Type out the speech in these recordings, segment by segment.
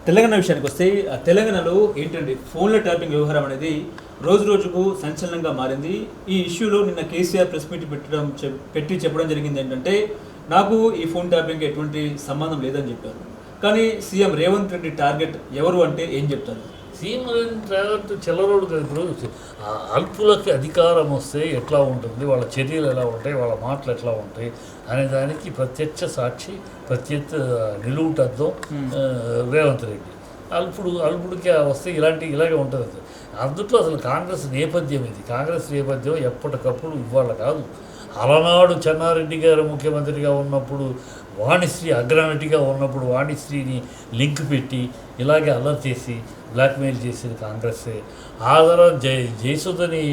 తెలంగాణ విషయానికి వస్తే తెలంగాణలో ఏంటంటే ఫోన్ల ట్యాపింగ్ వ్యవహారం అనేది రోజు రోజుకు సంచలనంగా మారింది. ఈ ఇష్యూలో నిన్న కేసీఆర్ ప్రెస్ మీట్ పెట్టి చెప్పడం జరిగింది ఏంటంటే నాకు ఈ ఫోన్ ట్యాపింగ్ ఎటువంటి సంబంధం లేదని చెప్పారు. కానీ సీఎం రేవంత్ రెడ్డి టార్గెట్ ఎవరు అంటే ఏం చెప్తారు? సీఎం రేవంత్ చెల్లరోడు కదా. ఇప్పుడు అల్పులకి అధికారం వస్తే ఎట్లా ఉంటుంది, వాళ్ళ చర్యలు ఎలా ఉంటాయి, వాళ్ళ మాటలు ఎట్లా ఉంటాయి అనే దానికి ప్రత్యక్ష సాక్షి, ప్రత్యక్ష నిలువుటద్దం రేవంత్ రెడ్డి. అల్పుడికి వస్తే ఇలాగే ఉంటుంది. అందుట్లో అసలు కాంగ్రెస్ నేపథ్యం ఇది. కాంగ్రెస్ నేపథ్యం ఎప్పటికప్పుడు ఇవాళ కాదు. అలనాడు చెన్నారెడ్డి గారు ముఖ్యమంత్రిగా ఉన్నప్పుడు, వాణిశ్రీ అగ్రనటిగా ఉన్నప్పుడు వాణిశ్రీని లింక్ పెట్టి ఇలాగే అల్లరి చేసి బ్లాక్మెయిల్ చేసేది కాంగ్రెస్సే. ఆ తర్వాత జయసుధని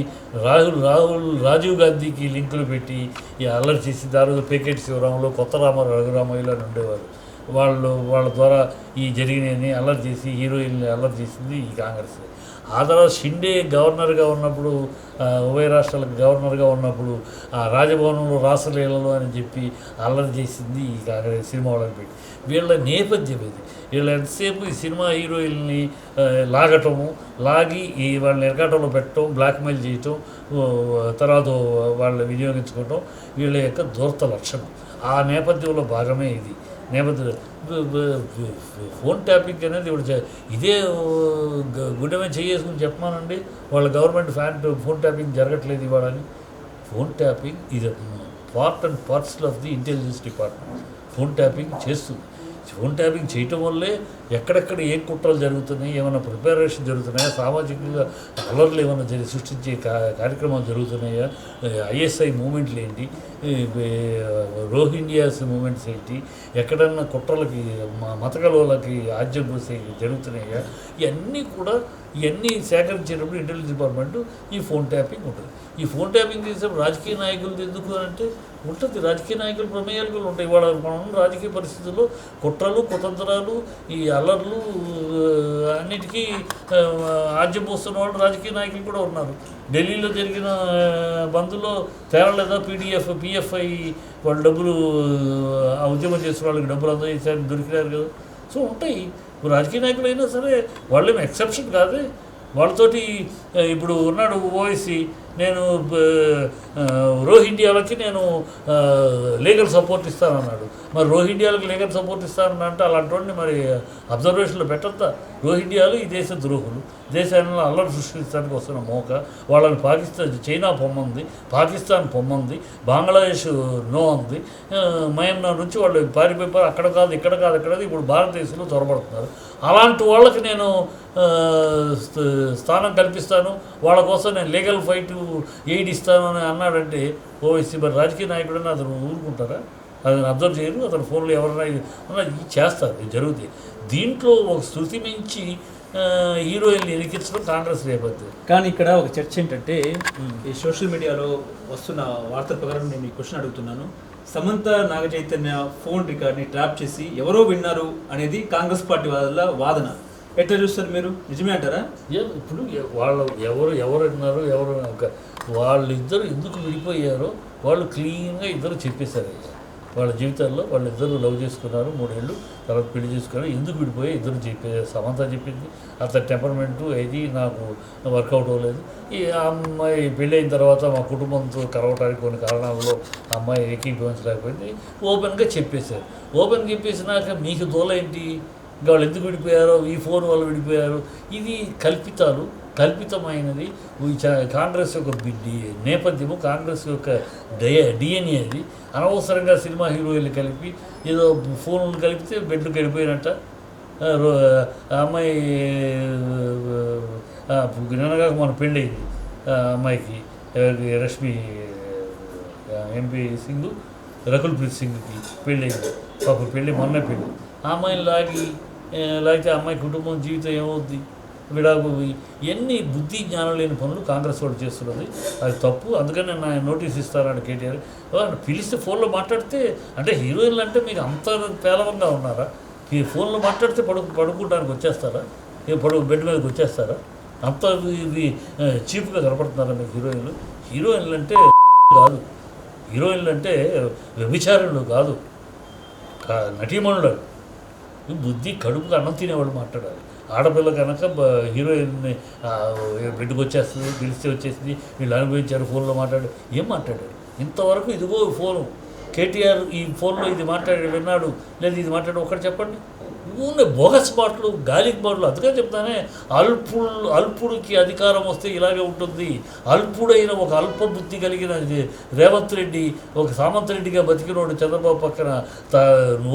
రాజీవ్ గాంధీకి లింకులు పెట్టి ఈ అల్లరి చేసి దాని పేకెట్ శివరాములు, కొత్త రామారావు, రఘురామయ్యలో ఉండేవారు. వాళ్ళ ద్వారా ఈ జరిగినవి అల్లరి చేసి హీరోయిన్ని అల్లరి చేసింది ఈ కాంగ్రెస్. ఆ తర్వాత షిండే గవర్నర్గా ఉన్నప్పుడు, ఉభయ రాష్ట్రాలకు గవర్నర్గా ఉన్నప్పుడు రాజభవనంలో రాసలీలలు అని చెప్పి అల్లరి చేసింది ఈ కాంగ్రెస్. సినిమా వాళ్ళని పెట్టి వీళ్ళ నేపథ్యం ఇది. వీళ్ళు ఎంతసేపు ఈ సినిమా హీరోయిన్ని లాగి వాళ్ళని ఎరకాటంలో పెట్టడం, బ్లాక్మెయిల్ చేయటం, తర్వాత వాళ్ళని వినియోగించుకోవటం వీళ్ళ యొక్క దూరత లక్షణం. ఆ నేపథ్యంలో భాగమే ఇది. ఫోన్ ట్యాపింగ్ అనేది ఇప్పుడు ఇదే గుడ్డమే చేసుకుని చెప్పమానండి. వాళ్ళ గవర్నమెంట్ ఫోన్ ట్యాపింగ్ జరగట్లేదు ఇవ్వాలని. ఫోన్ ట్యాపింగ్ ఇది part and parcel of the intelligence department. Phone tapping చేస్తుంది. ఫోన్ ట్యాపింగ్ చేయటం వల్లే ఎక్కడెక్కడ ఏం కుట్రలు జరుగుతున్నాయి, ఏమైనా ప్రిపరేషన్ జరుగుతున్నాయా, సామాజికంగా అలర్లు ఏమైనా సృష్టించే కార్యక్రమాలు జరుగుతున్నాయా, ఐఎస్ఐ మూమెంట్లు ఏంటి, రోహింగ్యాస్ మూమెంట్స్ ఏంటి, ఎక్కడన్నా కుట్రలకి మతకలకి ఆజ్యం పోసే జరుగుతున్నాయా, ఇవన్నీ సేకరించేటప్పుడు ఇంటెలిజెన్స్ డిపార్ట్మెంట్ ఈ ఫోన్ ట్యాపింగ్ ఉంటుంది. ఈ ఫోన్ ట్యాపింగ్ చేసేటప్పుడు రాజకీయ నాయకులు ఎందుకు అంటే ఉంటుంది. రాజకీయ నాయకులు ప్రమేయాలు కూడా ఉంటాయి. వాళ్ళ మనం రాజకీయ పరిస్థితుల్లో కుట్రలు, కుతంత్రాలు, ఈ అల్లర్లు అన్నిటికీ ఆజ్యం పోస్తున్న వాళ్ళు రాజకీయ నాయకులు కూడా ఉన్నారు. ఢిల్లీలో జరిగిన బంద్లో తేరలేదా పిఎఫ్ఐ వాళ్ళు డబ్బులు ఆ ఉద్యమం చేసిన వాళ్ళకి డబ్బులు అందజేసారని దొరికినారు కదా. సో ఉంటాయి. రాజకీయ నాయకులు అయినా సరే వాళ్ళేమో ఎక్సెప్షన్ కాదు. వాళ్ళతోటి ఇప్పుడు ఉన్నాడు ఓవైసీ, నేను రోహింగ్యాలకి నేను లీగల్ సపోర్ట్ ఇస్తానన్నాడు. మరి రోహింగ్యాలకు లీగల్ సపోర్ట్ ఇస్తానంటే అలాంటి వాడిని మరి అబ్జర్వేషన్లో పెట్టద్దా? రోహింగ్యాలు ఈ దేశ ద్రోహులు, దేశాన్ని అల్లరి సృష్టించడానికి వస్తున్న మోక. వాళ్ళని చైనా పొమ్మంది, పాకిస్తాన్ పొమ్మంది, బంగ్లాదేశ్ నో అంది. మయన్మార్ నుంచి వాళ్ళు పారిపోయి అక్కడ కాదు ఇక్కడ కాదు ఇప్పుడు భారతదేశంలో చొరబడుతున్నారు. అలాంటి వాళ్ళకి నేను స్థానం కల్పిస్తాను, వాళ్ళ కోసం నేను లీగల్ ఫైట్ ఎయిడ్ ఇస్తాను అని అన్నాడంటే ఓవైసీ మరి రాజకీయ నాయకుడని అతను ఊరుకుంటారా? అతను అబ్జర్వ్ చేయరు. అతను ఫోన్లో ఎవరైనా చేస్తారు, ఇది జరుగుతాయి. దీంట్లో ఒక శృతి మించి హీరోయిన్లు ఎనికించడం కాంగ్రెస్ నేపథ్యం. కానీ ఇక్కడ ఒక చర్చ ఏంటంటే ఈ సోషల్ మీడియాలో వస్తున్న వార్తల ప్రకారం నేను ఈ క్వశ్చన్ అడుగుతున్నాను. సమంత నాగచైతన్య ఫోన్ రికార్డ్ని ట్రాప్ చేసి ఎవరో విన్నారు అనేది కాంగ్రెస్ పార్టీ వాళ్ళ వాదన. ఎట్లా చూస్తారు మీరు? నిజమే అంటారా? ఇప్పుడు వాళ్ళు ఎవరు విన్నారు, వాళ్ళిద్దరు ఎందుకు విడిపోయారో వాళ్ళు క్లీన్గా ఇద్దరు చెప్పేశారు. వాళ్ళ జీవితాల్లో వాళ్ళిద్దరూ లవ్ చేసుకున్నారు, 3 ఏళ్ళు తర్వాత పెళ్లి చేసుకున్నారు. ఎందుకు విడిపోయి ఇద్దరు చెప్పారు. సమంత చెప్పింది అతని టెంపర్మెంటు ఇది నాకు వర్కౌట్ అవ్వలేదు. ఈ అమ్మాయి పెళ్ళి అయిన తర్వాత మా కుటుంబంతో కలవటానికి కొన్ని కారణాలలో అమ్మాయి ఏకీభవించలేకపోయింది. ఓపెన్గా చెప్పేశారు. ఓపెన్గా చెప్పేసినాక మీకు దోలేంటి? ఇంకా వాళ్ళు ఎందుకు విడిపోయారో, ఈ ఫోన్ వాళ్ళు విడిపోయారు. ఇది కల్పితమైనది. కాంగ్రెస్ యొక్క నేపథ్యము, కాంగ్రెస్ యొక్క డిఎన్ఏ అది. అనవసరంగా సినిమా హీరోయిన్లు కలిపి ఏదో ఫోన్లు కలిపితే బెడ్లకు వెళ్ళిపోయినట్ట. అమ్మాయి నిన్నగా మన పెళ్ళయింది అమ్మాయికి, రష్మి ఎంపీ సింగ్, రకుల్ ప్రీత్ సింగ్కి పెళ్ళయింది. పాప మొన్న పెళ్ళి. ఆ అమ్మాయిని లాగితే అమ్మాయి కుటుంబం జీవితం ఏమవుద్ది? విడాకు. ఎన్ని బుద్ధి జ్ఞానం లేని పనులు కాంగ్రెస్ వాళ్ళు చేస్తున్నది. అది తప్పు. అందుకని నేను నోటీస్ ఇస్తానని కేటీఆర్ పిలిస్తే ఫోన్లో మాట్లాడితే, అంటే హీరోయిన్లు అంటే మీకు అంత పేలవంగా ఉన్నారా? ఈ ఫోన్లో మాట్లాడితే పడుకుంటానికి వచ్చేస్తారా? బెడ్ మీదకి వచ్చేస్తారా? అంత ఇది చీప్గా కనపడుతున్నారా మీకు హీరోయిన్లు అంటే కాదు. హీరోయిన్లు అంటే వ్యభిచారులు కాదు, నటీమణులు. ఈ బుద్ధి కడుపుకి అన్నం తినేవాడు మాట్లాడాలి. ఆడపిల్ల కనుక హీరోయిన్ని బిడ్డకు వచ్చేస్తుంది, పిలిస్తే వచ్చేసింది, వీళ్ళు అనుభవించారు, ఫోన్లో మాట్లాడు. ఏం మాట్లాడాడు ఇంతవరకు? ఇదిగో ఫోను, కేటీఆర్ ఈ ఫోన్లో ఇది మాట్లాడి విన్నాడు, లేదు ఇది మాట్లాడు, ఒకటి చెప్పండి. ఊనే బోగస్ మాటలు, గాలికి మాటలు. అందుకే చెప్తానే, అల్పుడికి అధికారం వస్తే ఇలాగే ఉంటుంది. అల్పుడైన ఒక అల్ప బుద్ధి కలిగిన రేవంత్ రెడ్డి ఒక సామంత్ రెడ్డిగా బతికినవాడు, చంద్రబాబు పక్కన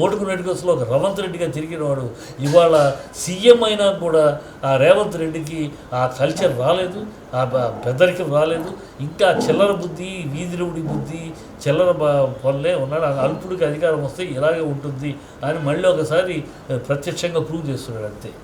ఓటుకు నెట్టుకొస్తలో ఒక రవంత్ రెడ్డిగా తిరిగినవాడు, ఇవాళ సీఎం అయినా కూడా ఆ రేవంత్ రెడ్డికి ఆ కల్చర్ రాలేదు, ఆ పెద్దరికం రాలేదు. ఇంకా చిల్లర బుద్ధి, వీధిరవుడి బుద్ధి, చిల్లర పనులే ఉన్నాడు. ఆ అల్పుడికి అధికారం వస్తే ఇలాగే ఉంటుంది అని మళ్ళీ ఒకసారి ప్రత్యక్షంగా ప్రూవ్ చేస్తున్నాడు అంతే.